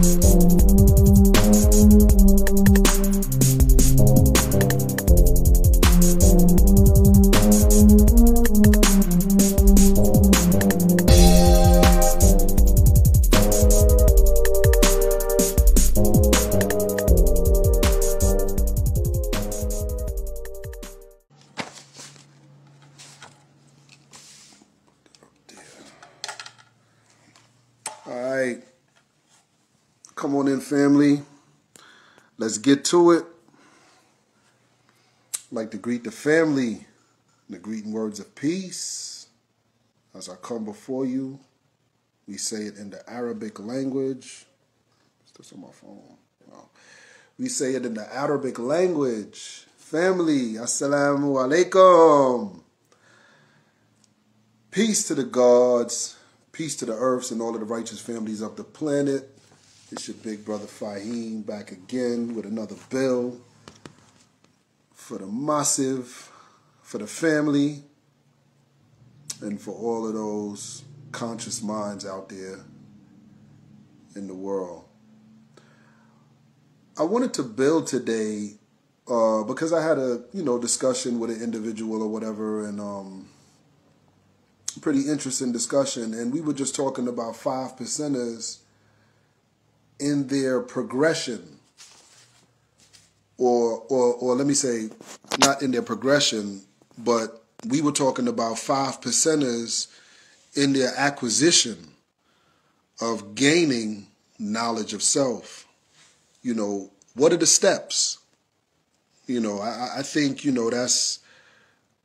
All right, come on in, family. Let's get to it. I'd like to greet the family in the greeting words of peace. As I come before you, we say it in the Arabic language. Is this on my phone? No. We say it in the Arabic language. Family, assalamu alaikum. Peace to the gods. Peace to the earths and all of the righteous families of the planet. It's your big brother Fahim back again with another bill for the massive, for the family, and for all of those conscious minds out there in the world. I wanted to build today because I had a discussion with an individual or whatever, and pretty interesting discussion, and we were just talking about 5%ers in their progression, or let me say, not in their progression, but we were talking about 5%ers in their acquisition of gaining knowledge of self. What are the steps? I think, that's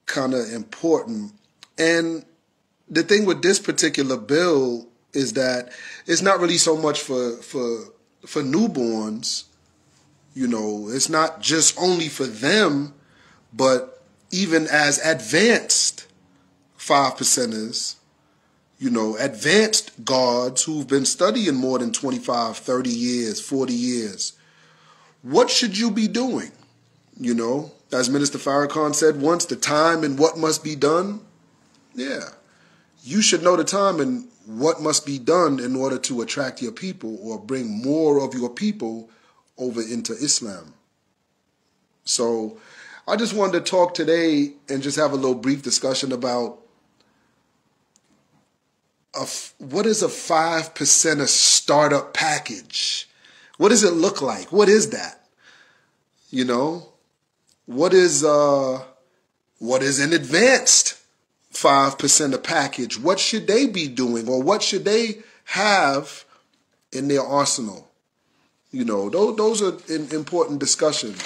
kind of important. And the thing with this particular bill is that it's not really so much for newborns. It's not just only for them, but even as advanced 5%ers, advanced guards who've been studying more than 25, 30 years, 40 years. What should you be doing? As Minister Farrakhan said once, the time and what must be done. Yeah. You should know the time and what must be done in order to attract your people or bring more of your people over into Islam. So I just wanted to talk today and just have a little brief discussion about what is a 5%er startup package? What does it look like? What is that? What is an advanced 5%er package? What should they be doing, or what should they have in their arsenal? Those are important discussions.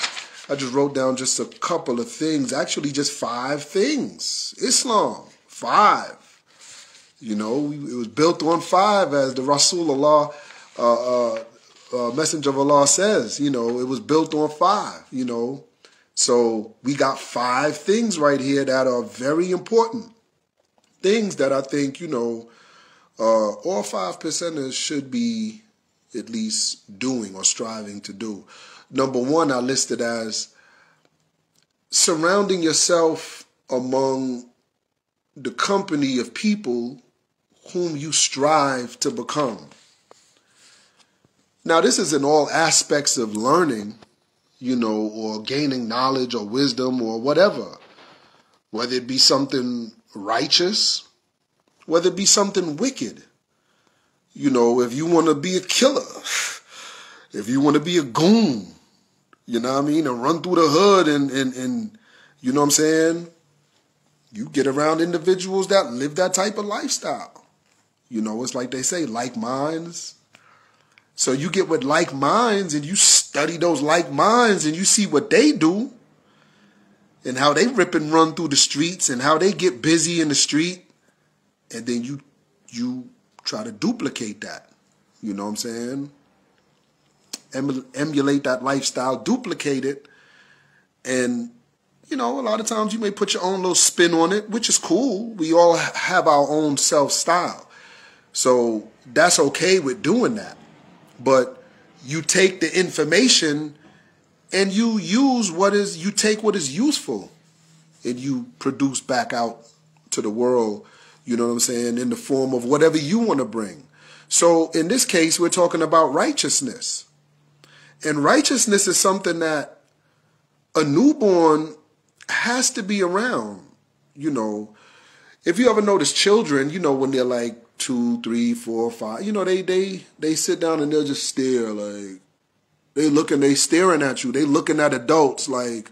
I just wrote down just a couple of things, actually just 5 things. Islam, 5. It was built on 5, as the Rasulullah, Messenger of Allah says. It was built on 5, So we got 5 things right here that are very important. Things that I think, all 5%ers should be at least doing or striving to do. Number 1, I listed as surrounding yourself among the company of people whom you strive to become. Now, this is in all aspects of learning, or gaining knowledge or wisdom or whatever, whether it be something righteous, whether it be something wicked. If you want to be a killer, if you want to be a goon, and run through the hood and you know what I'm saying, you get around individuals that live that type of lifestyle. It's like they say, like minds. So you get with like minds and you study those like minds and you see what they do and how they rip and run through the streets and how they get busy in the street. And then you try to duplicate that. You know what I'm saying? Emulate that lifestyle, duplicate it. And, a lot of times you may put your own little spin on it, which is cool. We all have our own self-style. So that's okay with doing that. But you take the information and you take what is useful and you produce back out to the world, in the form of whatever you want to bring. So in this case, we're talking about righteousness. And righteousness is something that a newborn has to be around. You know, if you ever notice children, you know, when they're like 2, 3, 4, 5, you know, they sit down and they'll just stare, like they staring at you. They looking at adults like,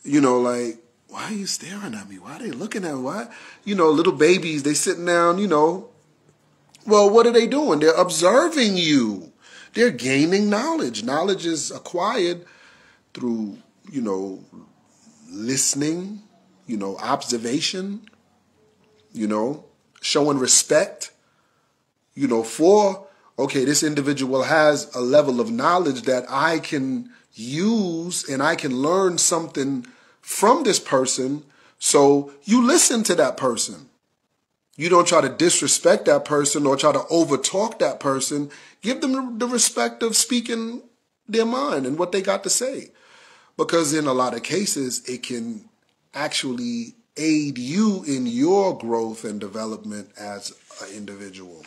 you know, like, why are you staring at me? Why are they looking at me? Why? You know, little babies, they sitting down, you know. Well, what are they doing? They're observing you. They're gaining knowledge. Knowledge is acquired through, you know, listening, you know, observation, you know, showing respect, you know, for, okay, this individual has a level of knowledge that I can use and I can learn something from this person. So you listen to that person. You don't try to disrespect that person or try to overtalk that person. Give them the respect of speaking their mind and what they got to say. Because in a lot of cases, it can actually aid you in your growth and development as an individual.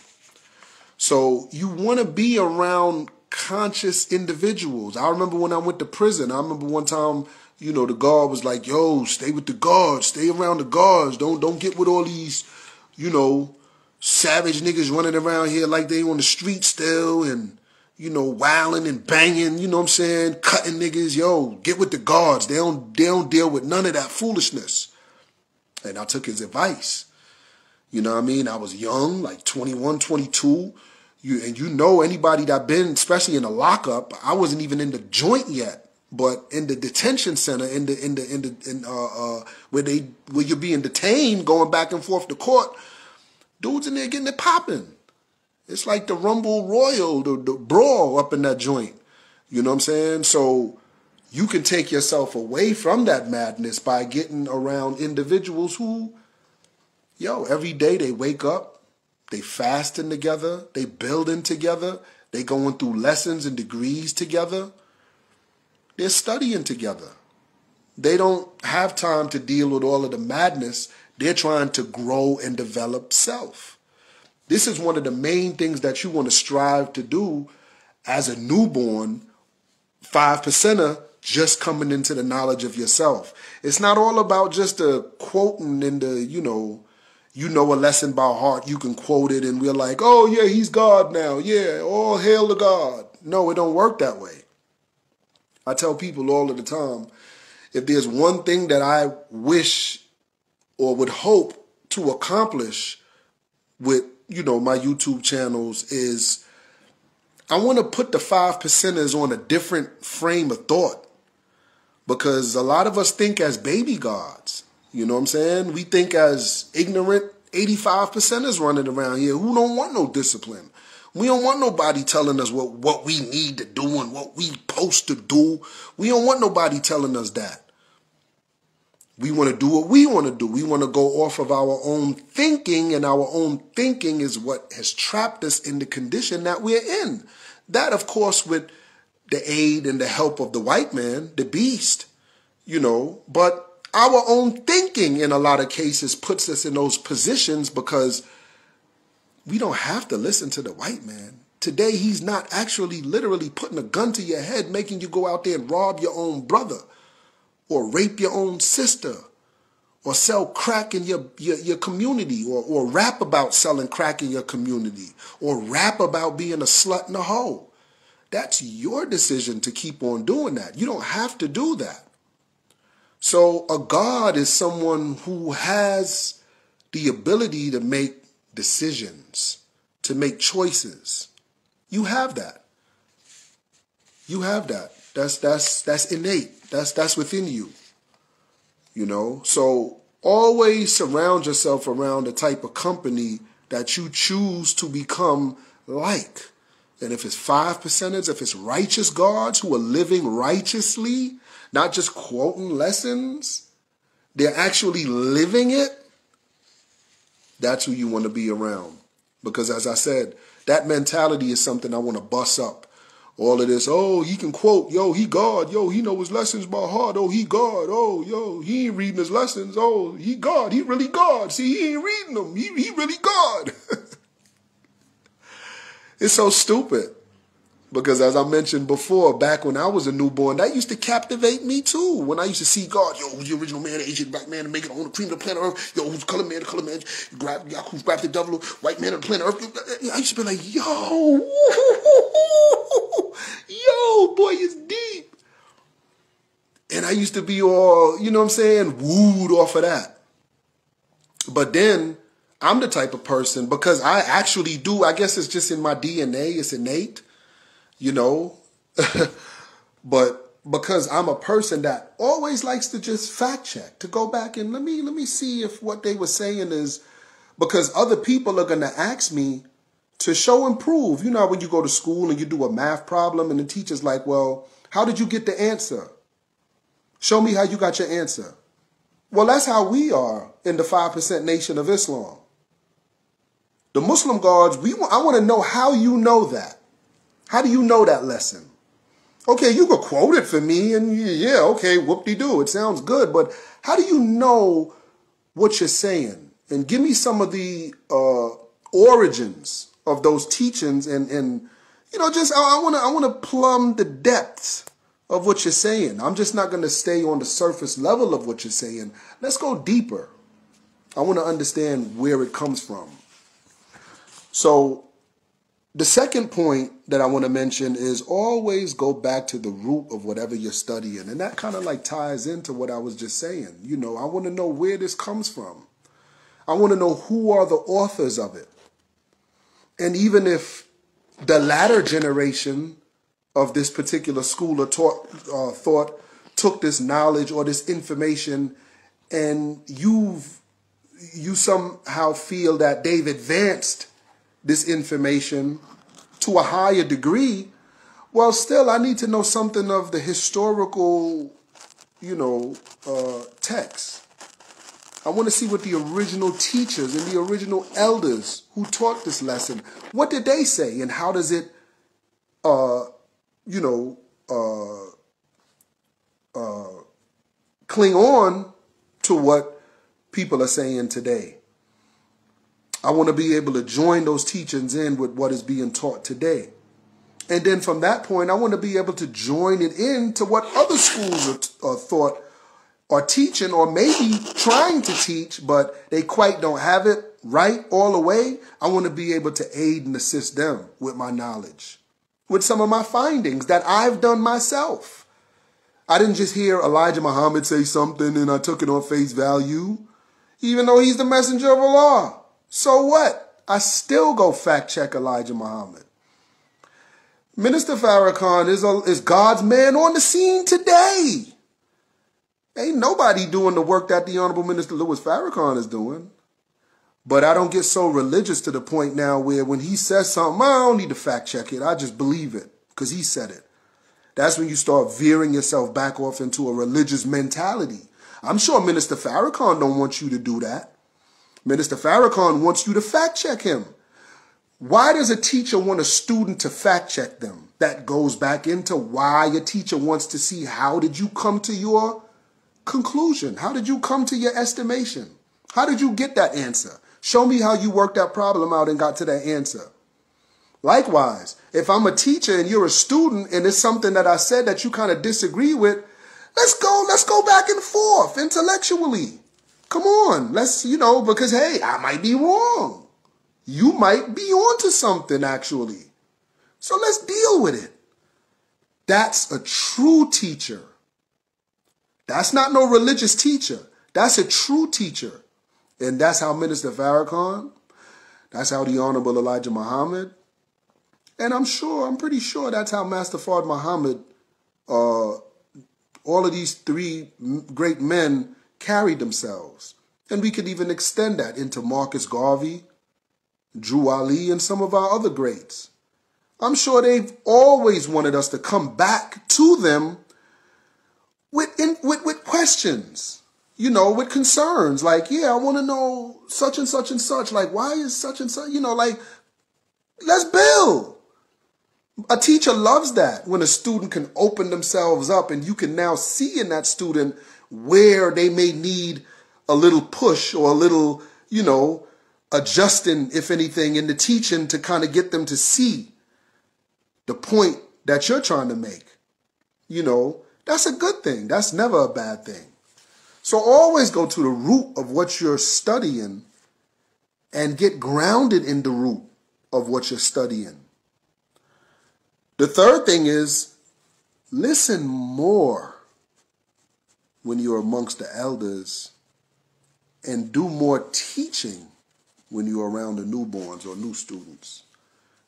So you want to be around conscious individuals. I remember when I went to prison, I remember one time, you know, the guard was like, yo, stay with the guards, stay around the guards. Don't get with all these, you know, savage niggas running around here like they on the street still and, you know, wilding and banging, you know what I'm saying, cutting niggas. Yo, get with the guards. They don't deal with none of that foolishness. And I took his advice. You know what I mean? I was young, like 21, 22. And you know, anybody that been, especially in a lockup, I wasn't even in the joint yet, but in the detention center, where you're being detained, going back and forth to court, dudes in there getting it popping. It's like the Rumble Royal, the brawl up in that joint. You know what I'm saying? So you can take yourself away from that madness by getting around individuals who, yo, every day they wake up, they fasting together, they building together, they going through lessons and degrees together, they're studying together. They don't have time to deal with all of the madness. They're trying to grow and develop self. This is one of the main things that you want to strive to do as a newborn 5%er just coming into the knowledge of yourself. It's not all about just the quoting and the, you know a lesson by heart, you can quote it and we're like, oh yeah, he's God now. Yeah, all hail to God. No, it don't work that way. I tell people all of the time, if there's one thing that I wish or would hope to accomplish with, you know, my YouTube channels is I want to put the 5%ers on a different frame of thought, because a lot of us think as baby gods. You know what I'm saying? We think as ignorant 85%ers running around here who don't want no discipline. We don't want nobody telling us what we need to do and what we supposed to do. We don't want nobody telling us that. We want to do what we want to do. We want to go off of our own thinking, and our own thinking is what has trapped us in the condition that we're in. That, of course, with the aid and the help of the white man, the beast, you know, but our own thinking in a lot of cases puts us in those positions because we don't have to listen to the white man. Today, he's not actually literally putting a gun to your head, making you go out there and rob your own brother or rape your own sister or sell crack in your community or rap about selling crack in your community or rap about being a slut and a hoe. That's your decision to keep on doing that. You don't have to do that. So a God is someone who has the ability to make decisions, to make choices. You have that. You have that. That's innate. That's within you. You know? So always surround yourself around the type of company that you choose to become like. And if it's 5%ers, if it's righteous gods who are living righteously, not just quoting lessons, they're actually living it, that's who you want to be around. Because as I said, that mentality is something I want to bust up. All of this, oh, he can quote, yo, he God, yo, he know his lessons by heart, oh, he God, oh, yo, he ain't reading his lessons, oh, he God, he really God. See, he ain't reading them, he really God. It's so stupid. Because as I mentioned before, back when I was a newborn, that used to captivate me too. When I used to see God, yo, who's the original man, the Asian black man, to make it on the cream of the planet Earth? Yo, who's the color man, who's grabbed the devil, white man on the planet Earth? I used to be like, yo, yo, boy, it's deep. And I used to be all, you know what I'm saying, wooed off of that. But then I'm the type of person, because I actually do, I guess it's just in my DNA, it's innate. You know, but because I'm a person that always likes to just fact check, to go back and let me see if what they were saying is, because other people are going to ask me to show and prove. You know, when you go to school and you do a math problem and the teacher's like, well, how did you get the answer? Show me how you got your answer. Well, that's how we are in the 5% Nation of Islam. The Muslim Guards, I want to know how you know that. How do you know that lesson? Okay, you could quote it for me and yeah, okay, whoop-de-doo, it sounds good, but how do you know what you're saying? And give me some of the origins of those teachings and you know, just I want to plumb the depths of what you're saying. I'm just not going to stay on the surface level of what you're saying. Let's go deeper. I want to understand where it comes from. So the second point that I want to mention is always go back to the root of whatever you're studying. And that kind of like ties into what I was just saying. You know, I want to know where this comes from. I want to know who are the authors of it. And even if the latter generation of this particular school of thought took this knowledge or this information and you somehow feel that they've advanced this information to a higher degree, well, still, I need to know something of the historical, you know, text. I want to see what the original teachers and the original elders who taught this lesson, what did they say and how does it, you know, cling on to what people are saying today. I want to be able to join those teachings in with what is being taught today. And then from that point, I want to be able to join it into what other schools are thought are teaching or maybe trying to teach, but they quite don't have it right all the way. I want to be able to aid and assist them with my knowledge, with some of my findings that I've done myself. I didn't just hear Elijah Muhammad say something and I took it on face value, even though he's the messenger of Allah. So what? I still go fact check Elijah Muhammad. Minister Farrakhan is God's man on the scene today. Ain't nobody doing the work that the Honorable Minister Louis Farrakhan is doing. But I don't get so religious to the point now where when he says something, I don't need to fact check it. I just believe it because he said it. That's when you start veering yourself back off into a religious mentality. I'm sure Minister Farrakhan don't want you to do that. Minister Farrakhan wants you to fact check him. Why does a teacher want a student to fact check them? That goes back into why a teacher wants to see how did you come to your conclusion? How did you come to your estimation? How did you get that answer? Show me how you worked that problem out and got to that answer. Likewise, if I'm a teacher and you're a student and it's something that I said that you kind of disagree with, let's go back and forth intellectually. Come on, let's, because hey, I might be wrong. You might be onto something actually. So let's deal with it. That's a true teacher. That's not no religious teacher. That's a true teacher. And that's how Minister Farrakhan, that's how the Honorable Elijah Muhammad, and I'm pretty sure that's how Master Fard Muhammad, all of these three great men carried themselves. And we could even extend that into Marcus Garvey, Drew Ali, and some of our other greats. I'm sure they've always wanted us to come back to them with questions, with concerns. Like, yeah, I want to know such and such and such. Like, why is such and such, let's build. A teacher loves that when a student can open themselves up and you can now see in that student where they may need a little push or a little, adjusting, if anything, in the teaching to kind of get them to see the point that you're trying to make. That's a good thing. That's never a bad thing. So always go to the root of what you're studying and get grounded in the root of what you're studying. The third thing is listen more when you're amongst the elders and do more teaching when you're around the newborns or new students.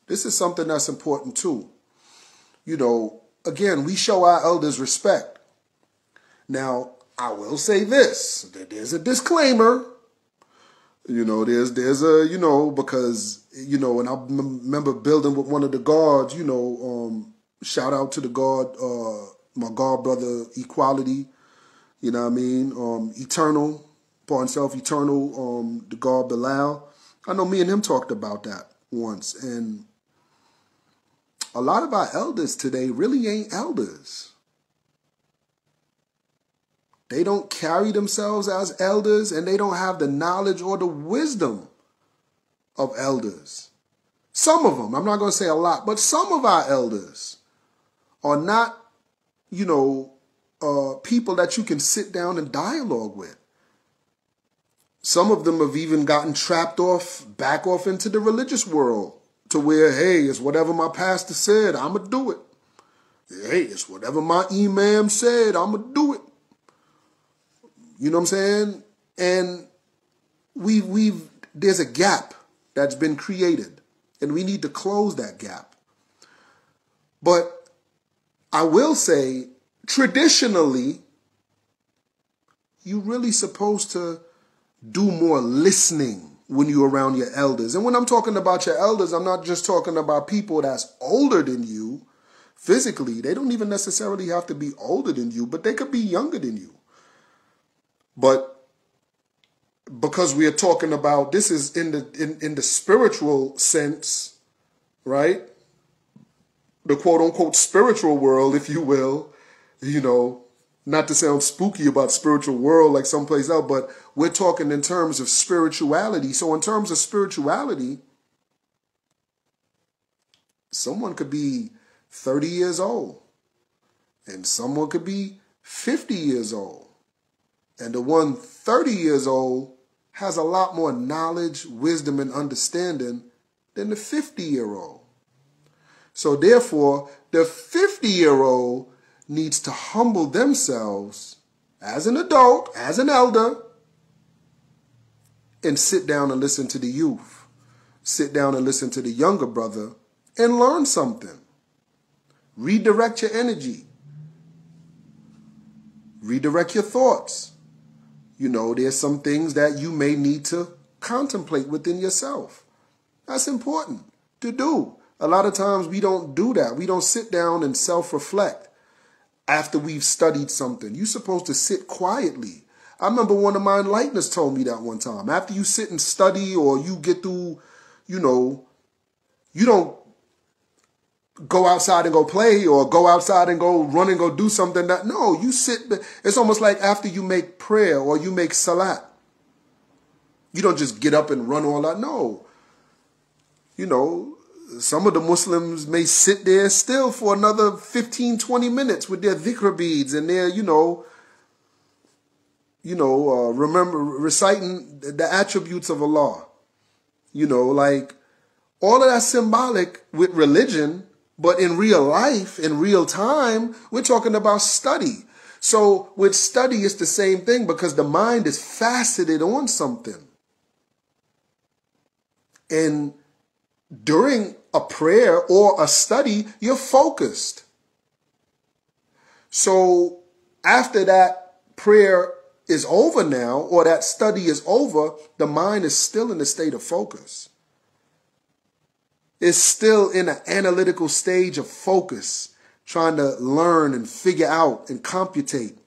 This is something that's important too. Again, we show our elders respect. Now, I will say this, that there's a disclaimer. There's a, because, and I remember building with one of the guards, shout out to the guard, my guard brother, Equality, Eternal, upon self, Eternal, the guard Bilal. I know me and him talked about that once, and a lot of our elders today really ain't elders. They don't carry themselves as elders, and they don't have the knowledge or the wisdom of elders. Some of them, I'm not going to say a lot, but some of our elders are not, people that you can sit down and dialogue with. Some of them have even gotten back off into the religious world to where, hey, it's whatever my pastor said, I'm going to do it. Hey, it's whatever my imam said, I'm going to do it. You know what I'm saying? And there's a gap that's been created, and we need to close that gap. But I will say, traditionally, you're really supposed to do more listening when you're around your elders. And when I'm talking about your elders, I'm not just talking about people that's older than you physically. They don't even necessarily have to be older than you, but they could be younger than you. But because we are talking about, this is in the spiritual sense, right? The quote unquote spiritual world, if you will, not to sound spooky about spiritual world like someplace else, but we're talking in terms of spirituality. So in terms of spirituality, someone could be 30 years old and someone could be 50 years old. And the one 30 years old has a lot more knowledge, wisdom, and understanding than the 50-year-old. So therefore, the 50-year-old needs to humble themselves as an adult, as an elder, and sit down and listen to the youth. Sit down and listen to the younger brother and learn something. Redirect your energy. Redirect your thoughts. There's some things that you may need to contemplate within yourself. That's important to do. A lot of times we don't do that. We don't sit down and self-reflect after we've studied something. You're supposed to sit quietly. I remember one of my enlighteners told me that one time. After you sit and study, or you get through, you don't go outside and go play, or go outside and go run and go do something. No, you sit. It's almost like after you make prayer or you make salat. You don't just get up and run all that. No. Some of the Muslims may sit there still for another 15, 20 minutes with their dhikr beads and their, remember reciting the attributes of Allah. Like all of that symbolic with religion. But in real life, in real time, we're talking about study. So with study, it's the same thing because the mind is faceted on something. And during a prayer or a study, you're focused. So after that prayer is over now, or that study is over, the mind is still in a state of focus. Is still in an analytical stage of focus, trying to learn and figure out and computate.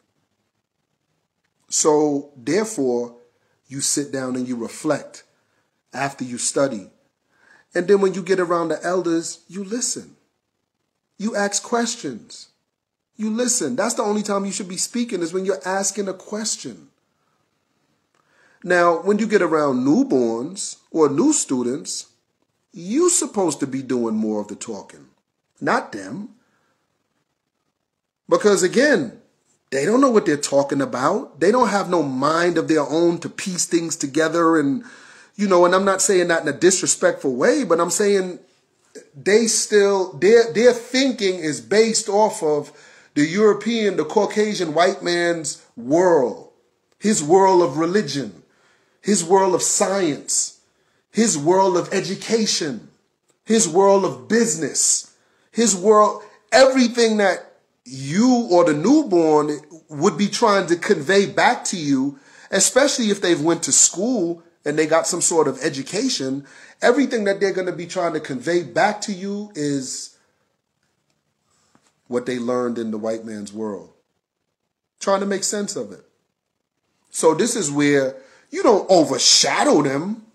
So therefore, you sit down and you reflect after you study. And then when you get around the elders, you listen. You ask questions. You listen. That's the only time you should be speaking, is when you're asking a question. Now, when you get around newborns or new students, you're supposed to be doing more of the talking, not them. Because again, they don't know what they're talking about. They don't have no mind of their own to piece things together. And, and I'm not saying that in a disrespectful way, but I'm saying their thinking is based off of the European, the Caucasian white man's world, his world of religion, his world of science, his world of education, his world of business, his world, everything that you or the newborn would be trying to convey back to you, especially if they've went to school and they got some sort of education, everything that they're going to be trying to convey back to you is what they learned in the white man's world. Trying to make sense of it. So this is where you don't overshadow them.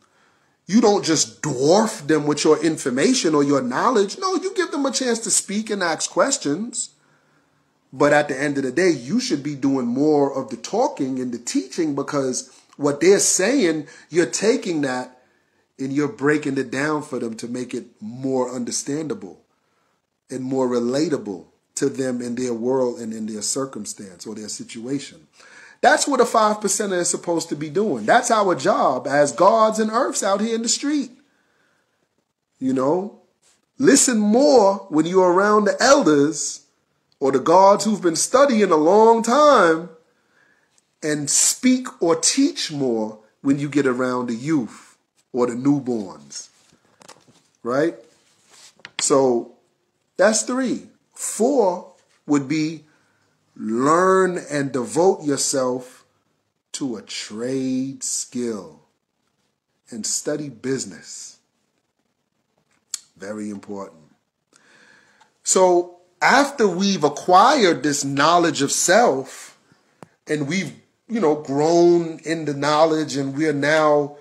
You don't just dwarf them with your information or your knowledge. No, you give them a chance to speak and ask questions. But at the end of the day, you should be doing more of the talking and the teaching, because what they're saying, you're taking that and you're breaking it down for them to make it more understandable and more relatable to them in their world and in their circumstance or their situation. That's what a 5%er is supposed to be doing. That's our job as gods and earths out here in the street. Listen more when you're around the elders or the gods who've been studying a long time, and speak or teach more when you get around the youth or the newborns, right? So that's 3. 4 would be learn and devote yourself to a trade skill and study business. Very important. So after we've acquired this knowledge of self and we've, grown in the knowledge, and we are now,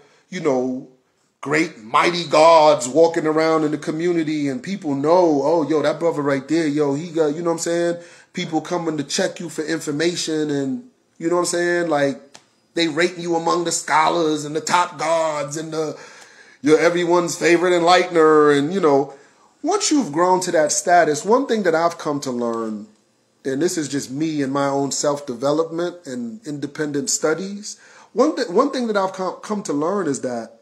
great mighty gods walking around in the community, and people know, oh, yo, that brother right there, yo, he got, you know what I'm saying? People coming to check you for information, and you know what I'm saying? Like, they rating you among the scholars and the top gods and you're everyone's favorite enlightener. And, once you've grown to that status, one thing that I've come to learn, and this is just me and my own self-development and independent studies, one thing that I've come to learn is that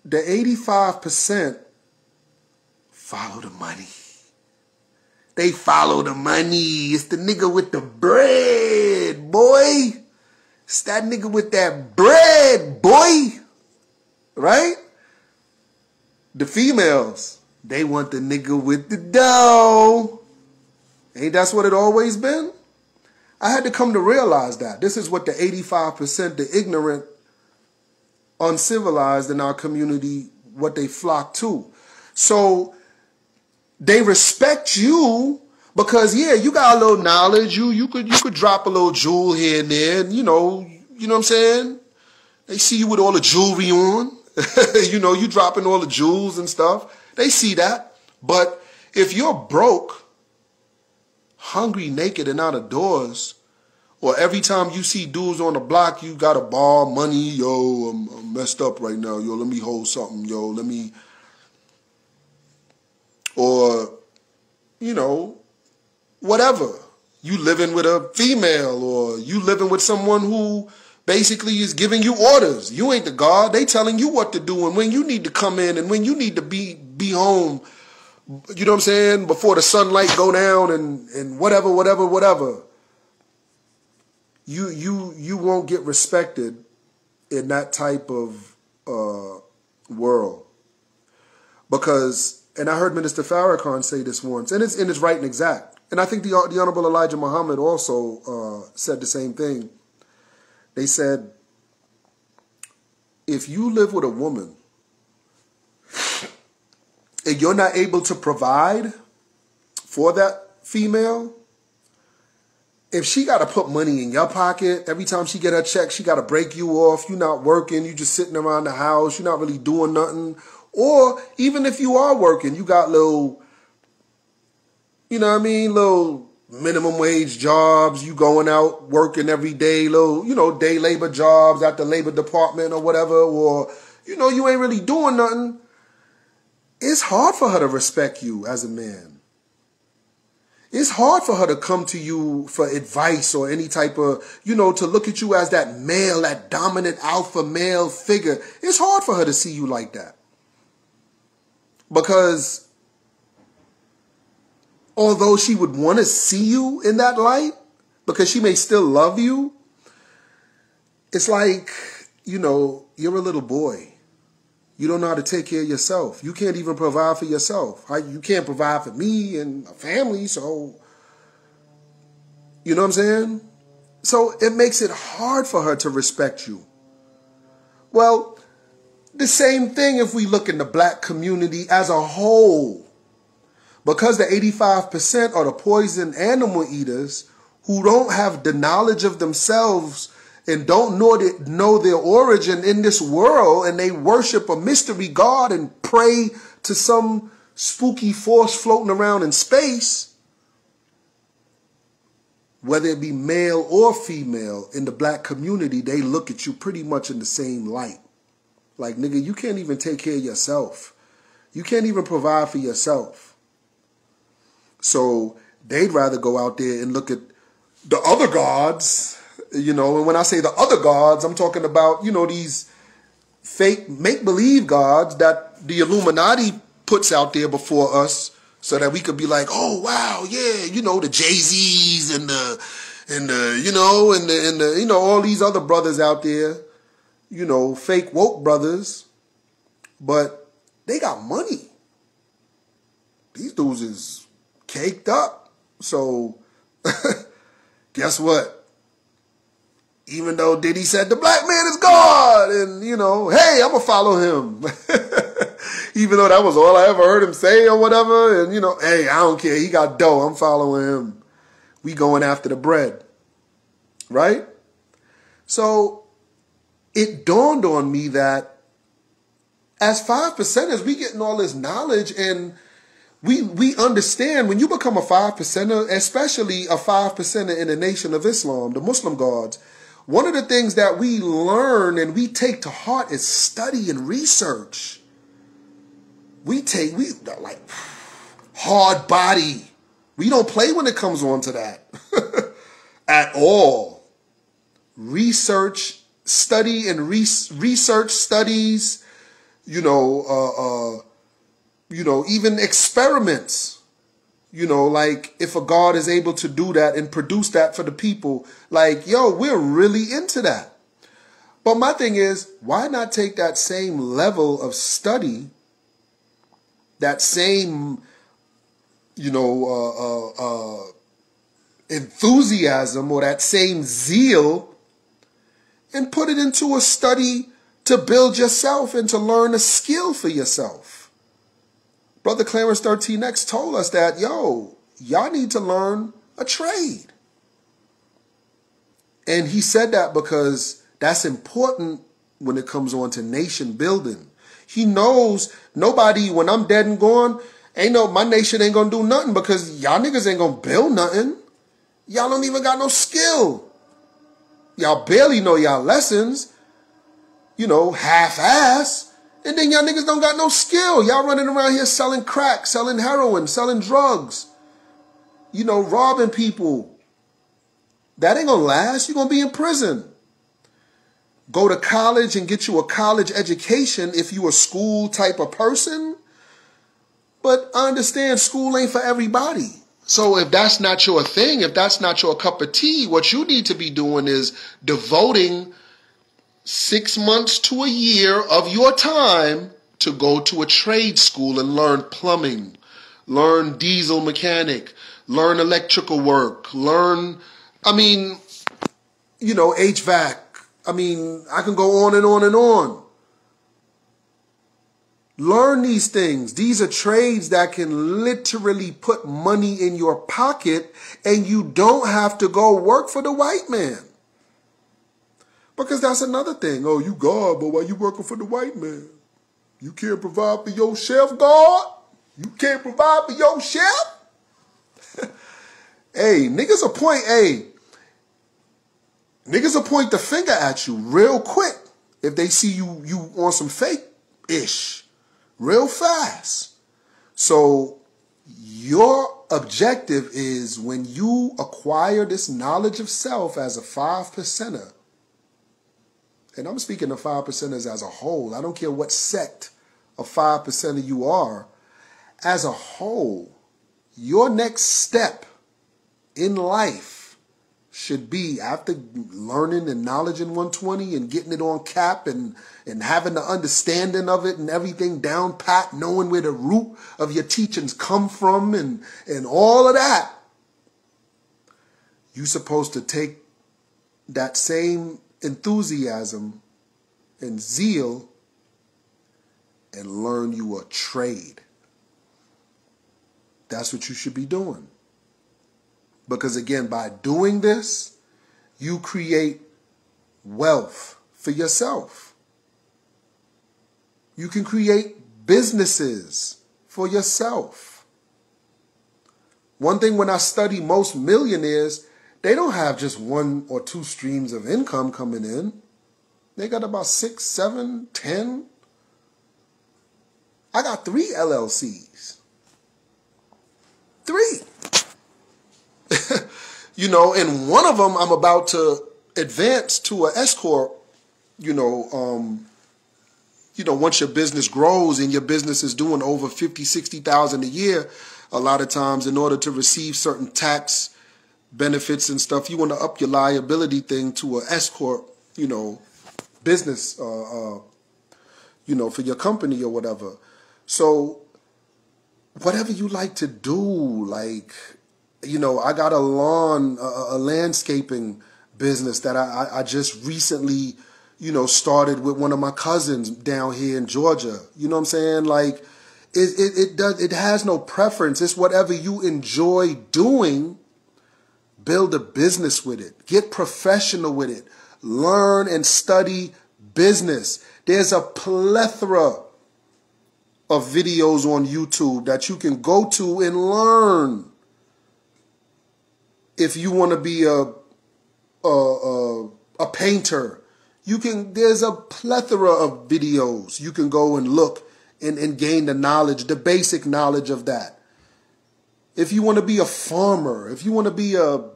the 85% follow the money. They follow the money. It's the nigga with the bread, boy. It's that nigga with that bread, boy. Right? The females, they want the nigga with the dough. Ain't that's what it always been? I had to come to realize that. This is what the 85%, the ignorant, uncivilized in our community, what they flock to. So they respect you because, yeah, you got a little knowledge. You could drop a little jewel here and there. And, you know what I'm saying? They see you with all the jewelry on. You dropping all the jewels and stuff. They see that. But if you're broke, hungry, naked, and out of doors, or every time you see dudes on the block, you got to borrow money. Yo, I'm messed up right now. Yo, let me hold something. Yo, let me... Or, whatever. You living with a female, or you living with someone who basically is giving you orders. You ain't the God. They telling you what to do and when you need to come in and when you need to be home, you know what I'm saying, before the sunlight go down and whatever. You won't get respected in that type of world. Because, and I heard Minister Farrakhan say this once, and it's right and exact. And I think the Honorable Elijah Muhammad also said the same thing. They said, if you live with a woman and you're not able to provide for that female, if she got to put money in your pocket, every time she get her check, she got to break you off, you're not working, you just sitting around the house, you're not really doing nothing. Or even if you are working, you got little, little minimum wage jobs, you going out working every day, little, day labor jobs at the labor department or whatever, or, you ain't really doing nothing, it's hard for her to respect you as a man. It's hard for her to come to you for advice or any type of, to look at you as that male, that dominant alpha male figure. It's hard for her to see you like that. Because although she would want to see you in that light, because she may still love you, it's like, you're a little boy. You don't know how to take care of yourself. You can't even provide for yourself. You can't provide for me and a family, so, you know what I'm saying? So it makes it hard for her to respect you. Well, the same thing if we look in the black community as a whole. Because the 85% are the poison animal eaters who don't have the knowledge of themselves and don't know their origin in this world, and they worship a mystery god and pray to some spooky force floating around in space, whether it be male or female in the black community, they look at you pretty much in the same light. Like, nigga, you can't even take care of yourself. You can't even provide for yourself. So they'd rather go out there and look at the other gods, and when I say the other gods, I'm talking about, these fake make-believe gods that the Illuminati puts out there before us so that we could be like, oh, wow, yeah, the Jay-Z's and all these other brothers out there, fake woke brothers, but they got money. These dudes is caked up. So guess what? Even though Diddy said the black man is God and, hey, I'm going to follow him. Even though that was all I ever heard him say or whatever. And, hey, I don't care. He got dough. I'm following him. We going after the bread. Right? So it dawned on me that as 5%ers, we getting all this knowledge, and we understand when you become a 5%er, especially a 5%er in the Nation of Islam, the Muslim gods, one of the things that we learn and we take to heart is study and research. We like hard body. We don't play when it comes on to that at all. Research, study and research studies, even experiments. Like if a God is able to do that and produce that for the people, like, we're really into that. But my thing is, why not take that same level of study, that same, enthusiasm or that same zeal and put it into a study to build yourself and to learn a skill for yourself? Brother Clarence 13X told us that, y'all need to learn a trade. And he said that because that's important when it comes on to nation building. He knows nobody, when I'm dead and gone, my nation ain't going to do nothing because y'all niggas ain't going to build nothing. Y'all don't even got no skill. Y'all barely know y'all lessons, half-ass. And then y'all niggas don't got no skill. Y'all running around here selling crack, selling heroin, selling drugs, robbing people. That ain't gonna last. You're gonna be in prison. Go to college and get you a college education if you a school type of person. But I understand school ain't for everybody. So if that's not your thing, if that's not your cup of tea, what you need to be doing is devoting 6 months to a year of your time to go to a trade school and learn plumbing, learn diesel mechanic, learn electrical work, learn, HVAC. I can go on and on and on. Learn these things. These are trades that can literally put money in your pocket, and you don't have to go work for the white man. Because that's another thing. Oh, you God, but why you working for the white man? You can't provide for yourself, God? You can't provide for yourself? Niggas will point the finger at you real quick if they see you on some fake-ish real fast. So your objective is, when you acquire this knowledge of self as a 5%er, and I'm speaking of 5%ers as a whole. I don't care what sect of 5%er you are. As a whole, your next step in life should be, after learning and knowledge in 120 and getting it on cap and having the understanding of it and everything down pat, knowing where the root of your teachings come from and all of that, you're supposed to take that same enthusiasm and zeal and learn you a trade. That's what you should be doing. Because again, by doing this, you create wealth for yourself. You can create businesses for yourself. One thing, when I study most millionaires, they don't have just 1 or 2 streams of income coming in. They got about 6, 7, 10. I got 3 LLCs. 3. And one of them I'm about to advance to an S corp. Once your business grows and your business is doing over 50, 60,000 a year, a lot of times, in order to receive certain tax benefits and stuff, you want to up your liability thing to a S corp, business, for your company or whatever. So whatever you like to do, I got a landscaping business that I just recently, started with one of my cousins down here in Georgia. You know what I'm saying? It has no preference. It's whatever you enjoy doing. Build a business with it. Get professional with it. Learn and study business. There's a plethora of videos on YouTube that you can go to and learn. If you want to be a painter, there's a plethora of videos you can go and look and gain the knowledge, the basic knowledge of that. If you want to be a farmer, if you want to be an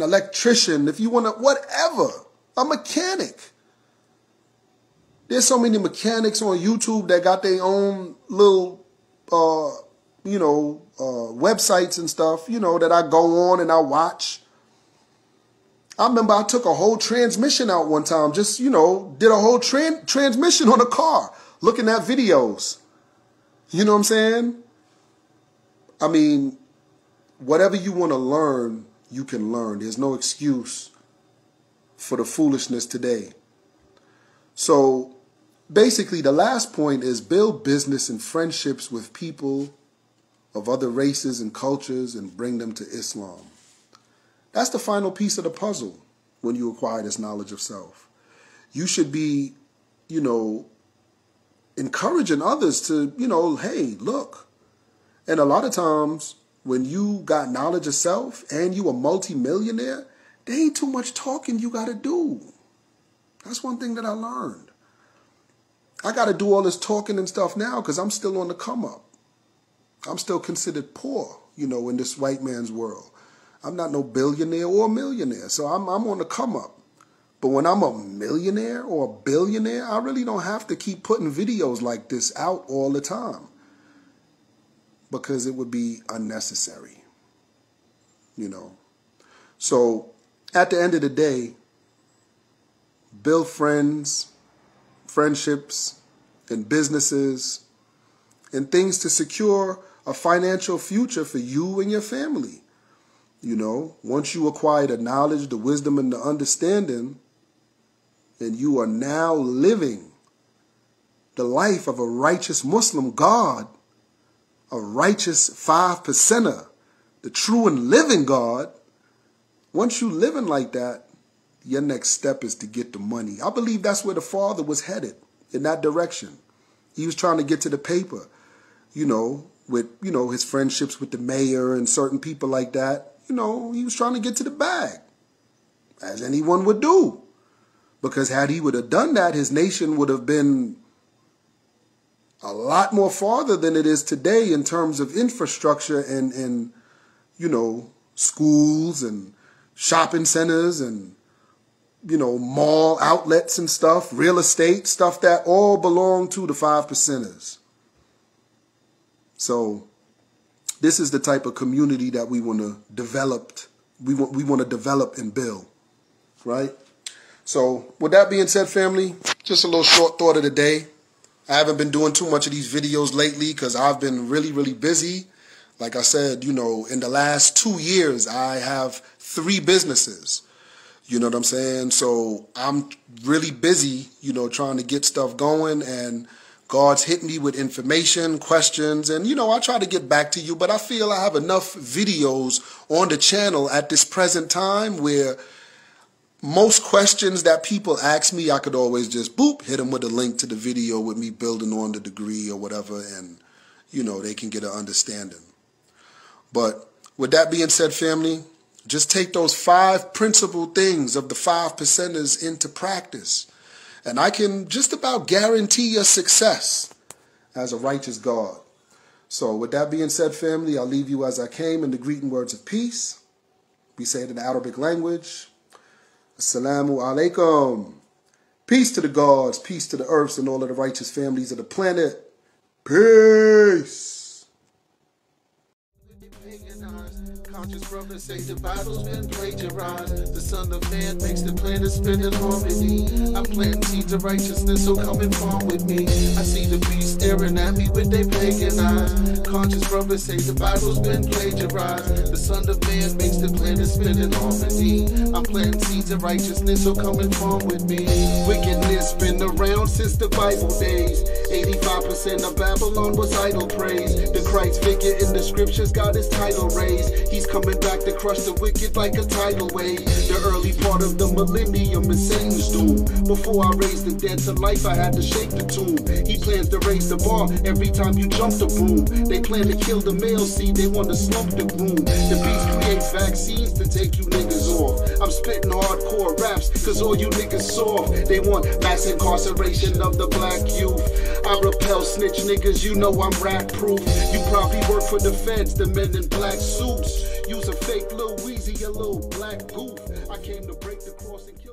electrician, if you want to, whatever, a mechanic. There's so many mechanics on YouTube that got their own little, websites and stuff, that I go on and I watch. I remember I took a whole transmission out one time, just, did a whole transmission on a car, looking at videos. You know what I'm saying? I mean, whatever you want to learn, you can learn. There's no excuse for the foolishness today. So basically, the last point is build business and friendships with people of other races and cultures and bring them to Islam. That's the final piece of the puzzle when you acquire this knowledge of self. You should be, encouraging others to, hey, look. And a lot of times when you got knowledge of self and you a multi-millionaire, there ain't too much talking you got to do. That's one thing that I learned. I got to do all this talking and stuff now because I'm still on the come up. I'm still considered poor, in this white man's world. I'm not no billionaire or millionaire, so I'm on the come up. But when I'm a millionaire or a billionaire, I really don't have to keep putting videos like this out all the time because it would be unnecessary, So at the end of the day, build friendships, and businesses, and things to secure a financial future for you and your family. Once you acquire the knowledge, the wisdom, and the understanding, and you are now living the life of a righteous Muslim God, a righteous 5%er, the true and living God, once you living like that, your next step is to get the money. I believe that's where the Father was headed, in that direction. He was trying to get to the paper. with, you know, his friendships with the mayor and certain people like that, you know, he was trying to get to the bag, as anyone would do. Because had he would have done that, his nation would have been a lot more farther than it is today in terms of infrastructure and you know, schools and shopping centers and, you know, mall outlets and stuff, real estate, stuff that all belong to the 5%ers. So this is the type of community that we want to develop. We want to develop and build, right? So with that being said, family, just a little short thought of the day. I haven't been doing too much of these videos lately because I've been really, really busy. Like I said, you know, in the last 2 years, I have 3 businesses. You know what I'm saying? So I'm really busy, you know, trying to get stuff going, and God's hit me with information, questions, and, you know, I try to get back to you, but I feel I have enough videos on the channel at this present time where most questions that people ask me, I could always just, boop, hit them with a link to the video with me building on the degree or whatever, and, you know, they can get an understanding. But with that being said, family, just take those 5 principal things of the 5%ers into practice, and I can just about guarantee your success as a righteous God. So with that being said, family, I'll leave you as I came in the greeting words of peace. We say it in the Arabic language. Assalamu alaikum. Peace to the gods, peace to the earths and all of the righteous families of the planet. Peace. Conscious brothers say the Bible's been plagiarized. The Son of Man makes the planet spin in harmony. I'm planting seeds of righteousness, so come and farm with me. I see the beast staring at me with their pagan eyes. Conscious brothers say the Bible's been plagiarized. The Son of Man makes the planet spin in harmony. I'm planting seeds of righteousness, so come and farm with me. Wickedness been around since the Bible days. 85% of Babylon was idol praise. The Christ figure in the scriptures got his title raised. He's coming back to crush the wicked like a tidal wave. The early part of the millennium is Satan's doom. Before I raised the dead to life, I had to shake the tomb. He plans to raise the bar every time you jump the broom. They plan to kill the male seed, they want to slump the groom. The beast creates vaccines to take you niggas off. I'm spitting hardcore raps, cause all you niggas soft. They want mass incarceration of the black youth. I repel snitch niggas, you know I'm rap proof. You probably work for the feds, the men in black suits. Use a fake Lil Weezy, a little black goof. I came to break the cross and kill